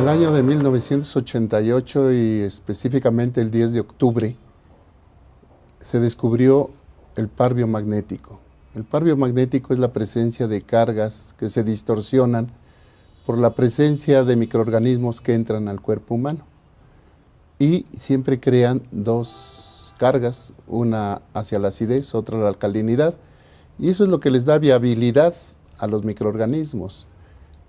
año de 1988 y específicamente el 10 de octubre se descubrió el par biomagnético. El par biomagnético es la presencia de cargas que se distorsionan por la presencia de microorganismos que entran al cuerpo humano y siempre crean dos cargas, una hacia la acidez, otra a la alcalinidad, y eso es lo que les da viabilidad a los microorganismos.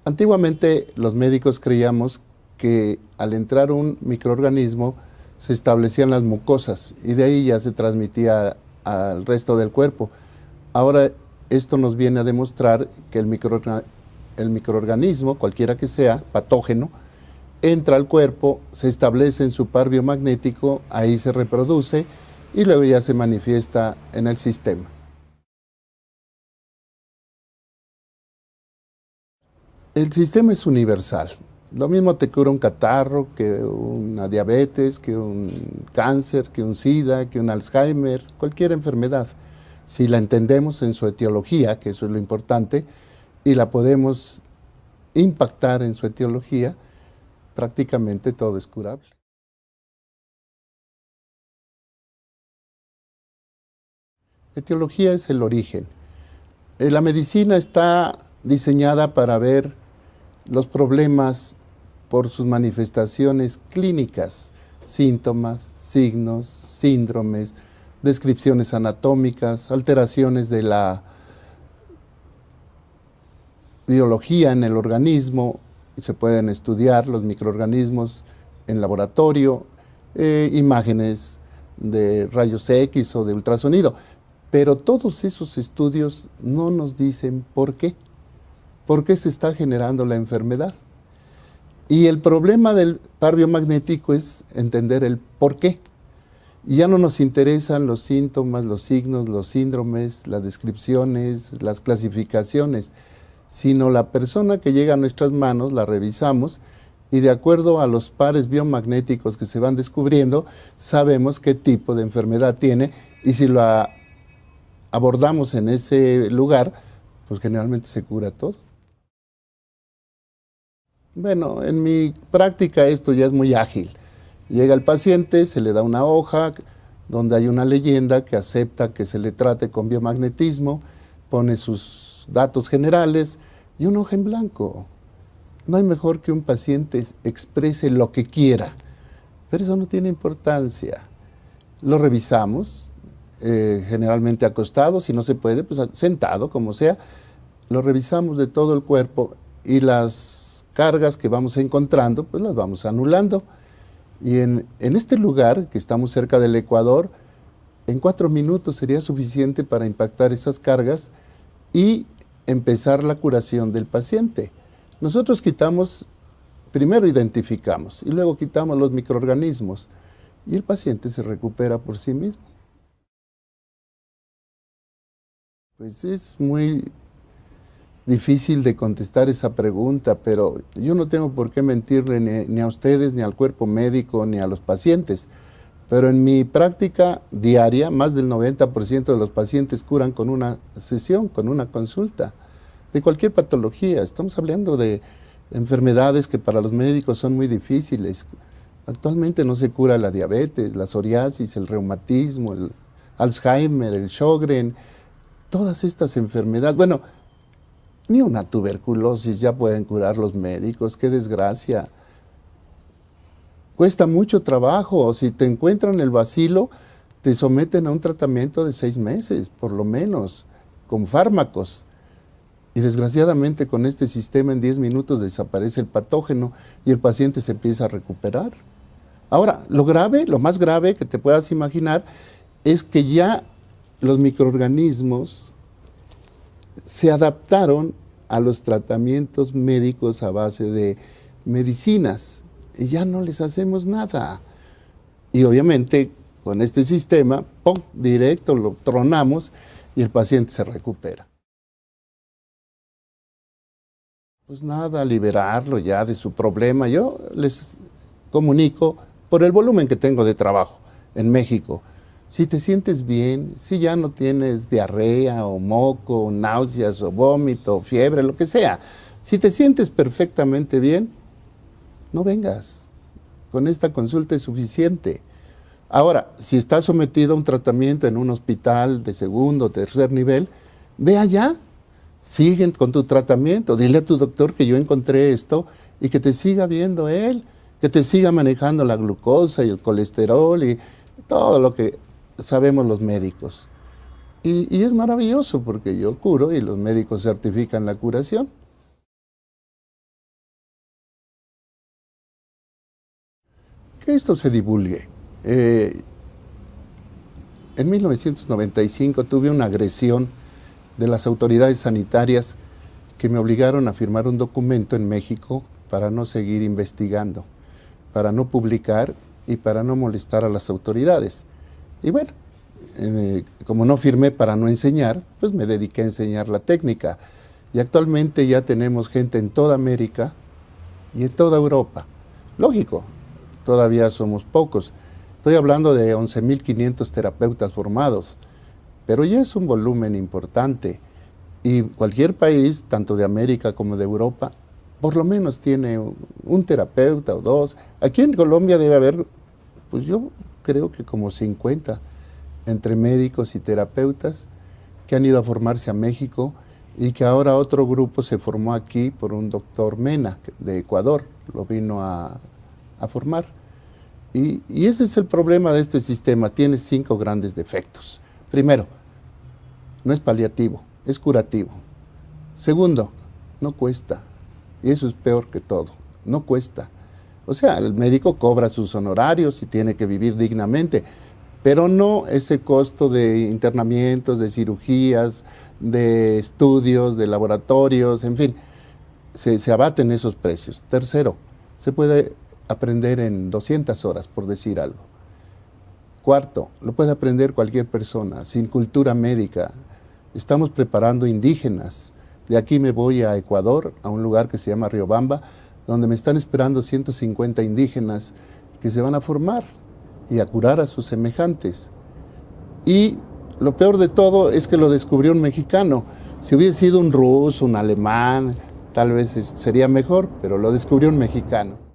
Antiguamente los médicos creíamos que al entrar un microorganismo se establecían las mucosas y de ahí ya se transmitía al resto del cuerpo. Ahora esto nos viene a demostrar que el microorganismo, cualquiera que sea, patógeno, entra al cuerpo, se establece en su par biomagnético, ahí se reproduce y luego ya se manifiesta en el sistema. El sistema es universal. Lo mismo te cura un catarro, que una diabetes, que un cáncer, que un SIDA, que un Alzheimer, cualquier enfermedad. Si la entendemos en su etiología, que eso es lo importante, y la podemos impactar en su etiología, prácticamente todo es curable. Etiología es el origen. La medicina está diseñada para ver los problemas por sus manifestaciones clínicas, síntomas, signos, síndromes, descripciones anatómicas, alteraciones de la biología en el organismo, y se pueden estudiar los microorganismos en laboratorio, imágenes de rayos X o de ultrasonido, pero todos esos estudios no nos dicen por qué se está generando la enfermedad. Y el problema del par biomagnético es entender el por qué. Y ya no nos interesan los síntomas, los signos, los síndromes, las descripciones, las clasificaciones, sino la persona que llega a nuestras manos, la revisamos y de acuerdo a los pares biomagnéticos que se van descubriendo, sabemos qué tipo de enfermedad tiene y si la abordamos en ese lugar, pues generalmente se cura todo. Bueno, en mi práctica esto ya es muy ágil. Llega el paciente, se le da una hoja donde hay una leyenda que acepta que se le trate con biomagnetismo, pone sus datos generales y una hoja en blanco. No hay mejor que un paciente exprese lo que quiera, pero eso no tiene importancia. Lo revisamos, generalmente acostado, si no se puede, pues sentado, como sea. Lo revisamos de todo el cuerpo y las cargas que vamos encontrando, pues las vamos anulando. Y en este lugar, que estamos cerca del Ecuador, en 4 minutos sería suficiente para impactar esas cargas y empezar la curación del paciente. Nosotros quitamos, primero identificamos y luego quitamos los microorganismos y el paciente se recupera por sí mismo. Pues es muy difícil de contestar esa pregunta, pero yo no tengo por qué mentirle ni a ustedes, ni al cuerpo médico, ni a los pacientes. Pero en mi práctica diaria, más del 90% de los pacientes curan con una sesión, con una consulta, de cualquier patología. Estamos hablando de enfermedades que para los médicos son muy difíciles. Actualmente no se cura la diabetes, la psoriasis, el reumatismo, el Alzheimer, el Sjögren, todas estas enfermedades. Bueno, ni una tuberculosis ya pueden curar los médicos, qué desgracia. Cuesta mucho trabajo, si te encuentran el bacilo, te someten a un tratamiento de 6 meses, por lo menos, con fármacos. Y desgraciadamente con este sistema en 10 minutos desaparece el patógeno y el paciente se empieza a recuperar. Ahora, lo más grave que te puedas imaginar es que ya los microorganismos se adaptaron a los tratamientos médicos a base de medicinas y ya no les hacemos nada. Y obviamente con este sistema, ¡pum!, directo lo tronamos y el paciente se recupera. Pues nada, liberarlo ya de su problema. Yo les comunico por el volumen que tengo de trabajo en México. Si te sientes bien, si ya no tienes diarrea o moco, o náuseas o vómito, o fiebre, lo que sea, si te sientes perfectamente bien, no vengas. Con esta consulta es suficiente. Ahora, si estás sometido a un tratamiento en un hospital de segundo o tercer nivel, ve allá, sigue con tu tratamiento, dile a tu doctor que yo encontré esto y que te siga viendo él, que te siga manejando la glucosa y el colesterol y todo lo que sabemos los médicos. Y es maravilloso porque yo curo y los médicos certifican la curación. Que esto se divulgue. En 1995 tuve una agresión de las autoridades sanitarias que me obligaron a firmar un documento en México para no seguir investigando, para no publicar y para no molestar a las autoridades. Y bueno, como no firmé para no enseñar, pues me dediqué a enseñar la técnica. Y actualmente ya tenemos gente en toda América y en toda Europa. Lógico, todavía somos pocos. Estoy hablando de 11.500 terapeutas formados, pero ya es un volumen importante. Y cualquier país, tanto de América como de Europa, por lo menos tiene un terapeuta o dos. Aquí en Colombia debe haber, pues yo creo que como 50, entre médicos y terapeutas, que han ido a formarse a México y que ahora otro grupo se formó aquí por un doctor Mena, de Ecuador, lo vino a formar. Y ese es el problema de este sistema, tiene 5 grandes defectos. Primero, no es paliativo, es curativo. Segundo, no cuesta, y eso es peor que todo, no cuesta. O sea, el médico cobra sus honorarios y tiene que vivir dignamente, pero no ese costo de internamientos, de cirugías, de estudios, de laboratorios, en fin, se abaten esos precios. Tercero, se puede aprender en 200 horas, por decir algo. Cuarto, lo puede aprender cualquier persona, sin cultura médica. Estamos preparando indígenas. De aquí me voy a Ecuador, a un lugar que se llama Riobamba, donde me están esperando 150 indígenas que se van a formar y a curar a sus semejantes. Y lo peor de todo es que lo descubrió un mexicano. Si hubiese sido un ruso, un alemán, tal vez sería mejor, pero lo descubrió un mexicano.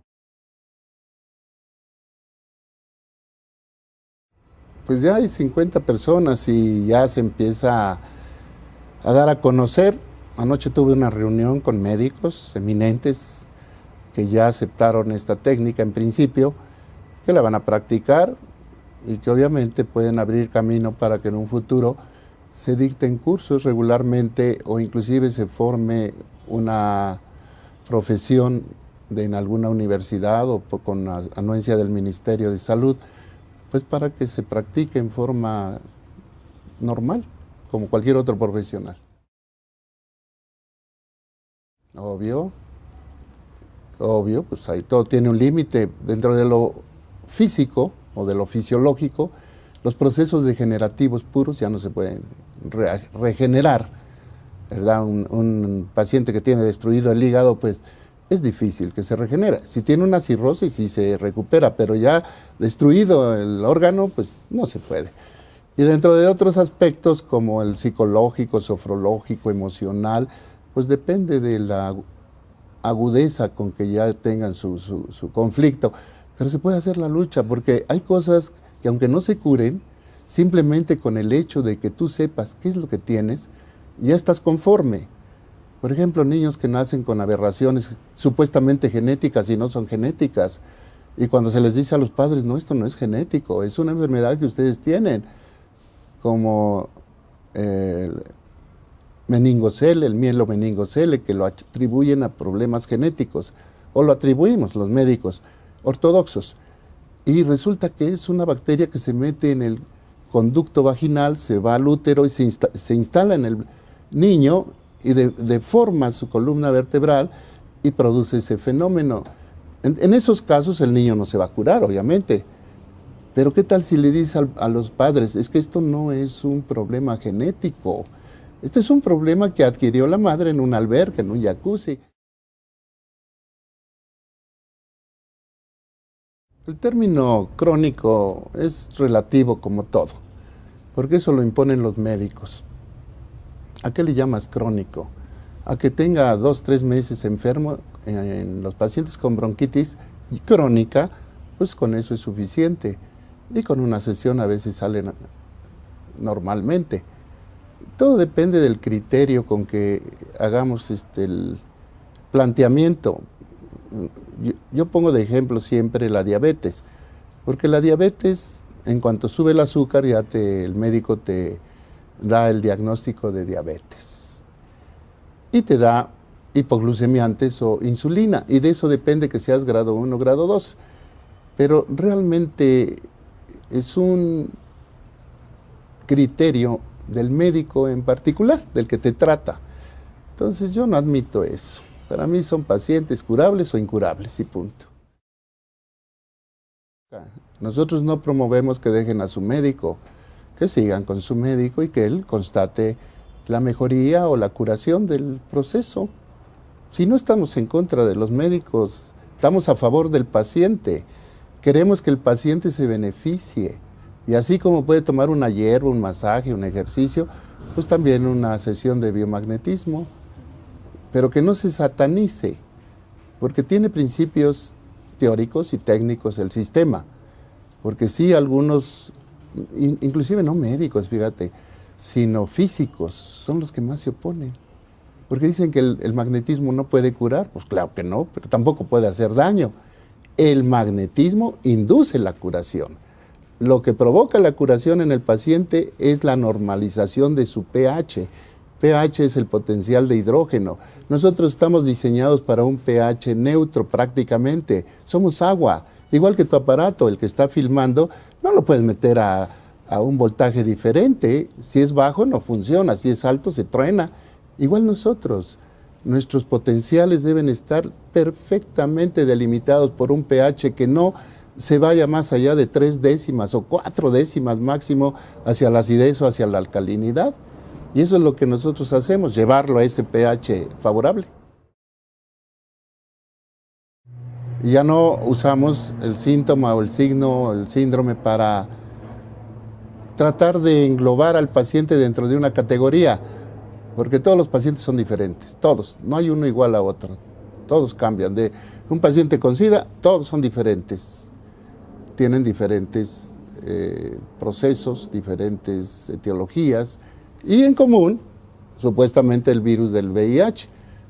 Pues ya hay 50 personas y ya se empieza a dar a conocer. Anoche tuve una reunión con médicos eminentes que ya aceptaron esta técnica en principio, que la van a practicar y que obviamente pueden abrir camino para que en un futuro se dicten cursos regularmente o inclusive se forme una profesión en alguna universidad o con anuencia del Ministerio de Salud, pues para que se practique en forma normal, como cualquier otro profesional. Obvio, obvio, pues ahí todo tiene un límite. Dentro de lo físico o de lo fisiológico, los procesos degenerativos puros ya no se pueden regenerar, ¿verdad? Un paciente que tiene destruido el hígado, pues es difícil que se regenere. Si tiene una cirrosis, sí se recupera, pero ya destruido el órgano, pues no se puede. Y dentro de otros aspectos, como el psicológico, sofrológico, emocional, pues depende de la agudeza con que ya tengan su conflicto. Pero se puede hacer la lucha, porque hay cosas que aunque no se curen, simplemente con el hecho de que tú sepas qué es lo que tienes, ya estás conforme. Por ejemplo, niños que nacen con aberraciones supuestamente genéticas y no son genéticas. Y cuando se les dice a los padres, no, esto no es genético, es una enfermedad que ustedes tienen, como el meningocele, el mielomeningocele, que lo atribuyen a problemas genéticos, o lo atribuimos los médicos ortodoxos. Y resulta que es una bacteria que se mete en el conducto vaginal, se va al útero y se instala en el niño y deforma su columna vertebral y produce ese fenómeno. En esos casos el niño no se va a curar, obviamente. Pero ¿qué tal si le dices a los padres, es que esto no es un problema genético, este es un problema que adquirió la madre en un alberca, en un jacuzzi? El término crónico es relativo como todo, porque eso lo imponen los médicos. ¿A qué le llamas crónico? A que tenga 2, 3 meses enfermo, en los pacientes con bronquitis crónica, pues con eso es suficiente. Y con una sesión a veces salen normalmente. Todo depende del criterio con que hagamos el planteamiento. Yo pongo de ejemplo siempre la diabetes, porque la diabetes, en cuanto sube el azúcar, ya el médico te da el diagnóstico de diabetes y te da hipoglucemiantes o insulina, y de eso depende que seas grado 1 o grado 2. Pero realmente es un criterio del médico en particular, del que te trata. Entonces yo no admito eso. Para mí son pacientes curables o incurables y punto. Nosotros no promovemos que dejen a su médico, que sigan con su médico y que él constate la mejoría o la curación del proceso. Si no estamos en contra de los médicos, estamos a favor del paciente. Queremos que el paciente se beneficie. Y así como puede tomar una hierba, un masaje, un ejercicio, pues también una sesión de biomagnetismo. Pero que no se satanice, porque tiene principios teóricos y técnicos el sistema. Porque sí, algunos, inclusive no médicos, fíjate, sino físicos, son los que más se oponen. Porque dicen que el magnetismo no puede curar. Pues claro que no, pero tampoco puede hacer daño. El magnetismo induce la curación. Lo que provoca la curación en el paciente es la normalización de su pH. pH es el potencial de hidrógeno. Nosotros estamos diseñados para un pH neutro prácticamente. Somos agua. Igual que tu aparato, el que está filmando, no lo puedes meter a un voltaje diferente. Si es bajo, no funciona. Si es alto, se truena. Igual nosotros. Nuestros potenciales deben estar perfectamente delimitados por un pH que no se vaya más allá de 3 décimas o 4 décimas máximo hacia la acidez o hacia la alcalinidad. Y eso es lo que nosotros hacemos, llevarlo a ese pH favorable. Y ya no usamos el síntoma o el signo o el síndrome para tratar de englobar al paciente dentro de una categoría, porque todos los pacientes son diferentes, todos, no hay uno igual a otro, todos cambian. De un paciente con SIDA, todos son diferentes, tienen diferentes procesos, diferentes etiologías, y en común, supuestamente, el virus del VIH.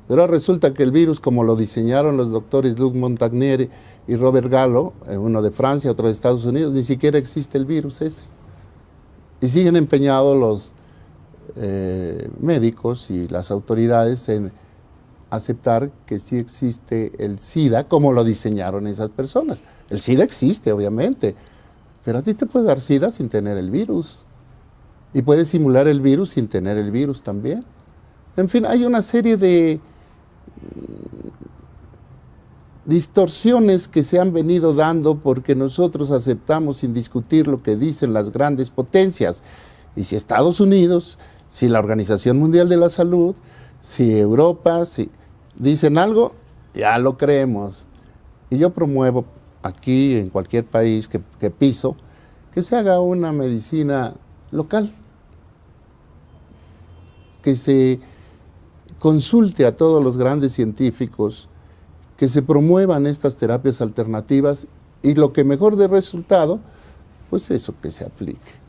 Pero resulta que el virus, como lo diseñaron los doctores Luc Montagnier y Robert Gallo, uno de Francia, otro de Estados Unidos, ni siquiera existe el virus ese. Y siguen empeñados los médicos y las autoridades en aceptar que sí existe el SIDA, como lo diseñaron esas personas. El SIDA existe, obviamente, pero a ti te puede dar SIDA sin tener el virus. Y puedes simular el virus sin tener el virus también. En fin, hay una serie de distorsiones que se han venido dando porque nosotros aceptamos sin discutir lo que dicen las grandes potencias. Y si Estados Unidos, si la Organización Mundial de la Salud, si Europa, si dicen algo, ya lo creemos. Y yo promuevo aquí, en cualquier país que piso, que se haga una medicina local, que se consulte a todos los grandes científicos, que se promuevan estas terapias alternativas y lo que mejor dé resultado, pues eso que se aplique.